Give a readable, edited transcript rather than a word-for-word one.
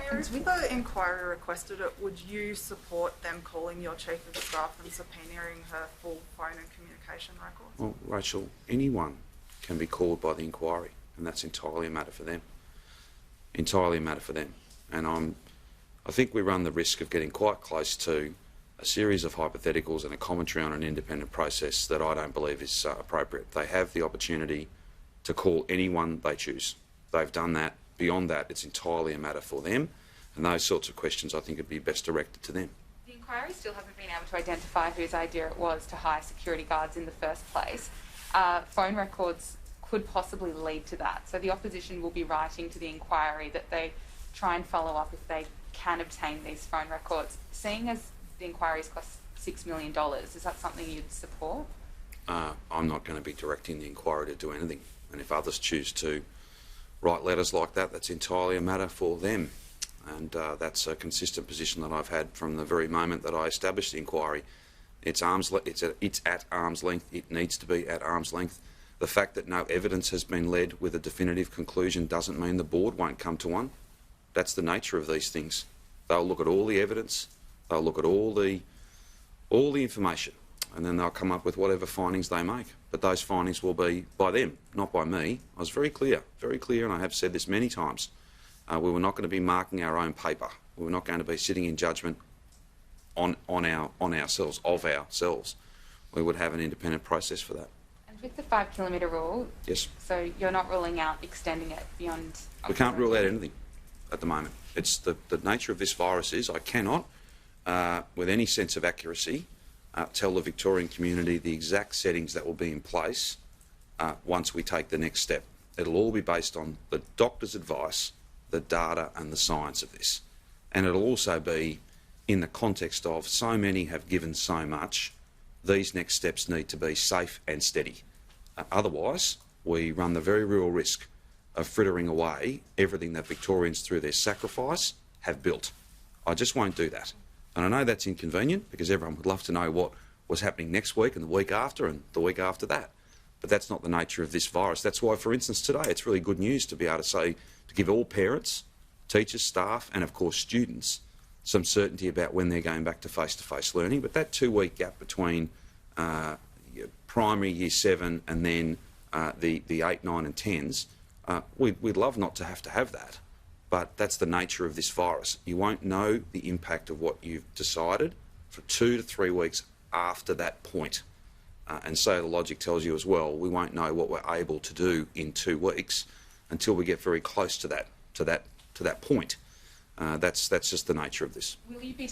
If the inquiry requested it, would you support them calling your Chief of Staff and subpoenaing her full phone and communication records? Well, Rachel, anyone can be called by the inquiry, and that's entirely a matter for them. Entirely a matter for them. And I think we run the risk of getting quite close to a series of hypotheticals and a commentary on an independent process that I don't believe is appropriate. They have the opportunity to call anyone they choose. They've done that. Beyond that, it's entirely a matter for them, and those sorts of questions I think would be best directed to them. The inquiry still haven't been able to identify whose idea it was to hire security guards in the first place. Phone records could possibly lead to that. So the opposition will be writing to the inquiry that they try and follow up if they can obtain these phone records. Seeing as the inquiries cost $6 million, is that something you'd support? I'm not going to be directing the inquiry to do anything, and if others choose to write letters like that, that's entirely a matter for them. And that's a consistent position that I've had from the very moment that I established the inquiry. It's at arm's length. It needs to be at arm's length. The fact that no evidence has been led with a definitive conclusion doesn't mean the board won't come to one. That's the nature of these things. They'll look at all the evidence, they'll look at all the information, and then they'll come up with whatever findings they make. But those findings will be by them, not by me. I was very clear, and I have said this many times. We were not going to be marking our own paper. We were not going to be sitting in judgment on ourselves, of ourselves. We would have an independent process for that. And with the 5 kilometre rule, yes. So you're not ruling out extending it beyond... We can't rule out anything at the moment. It's the nature of this virus is I cannot, with any sense of accuracy, tell the Victorian community the exact settings that will be in place once we take the next step. It'll all be based on the doctor's advice, the data and the science of this. And it'll also be in the context of so many have given so much, these next steps need to be safe and steady. Otherwise, we run the very real risk of frittering away everything that Victorians, through their sacrifice, have built. I just won't do that. And I know that's inconvenient because everyone would love to know what was happening next week and the week after and the week after that. But that's not the nature of this virus. That's why, for instance, today it's really good news to be able to say, to give all parents, teachers, staff and, of course, students some certainty about when they're going back to face-to-face learning. But that 2-week gap between primary year 7 and then the 8, 9 and 10s, we'd love not to have that. But that's the nature of this virus. You won't know the impact of what you've decided for 2 to 3 weeks after that point. And so the logic tells you as well, we won't know what we're able to do in 2 weeks until we get very close to that point. That's just the nature of this. Will you be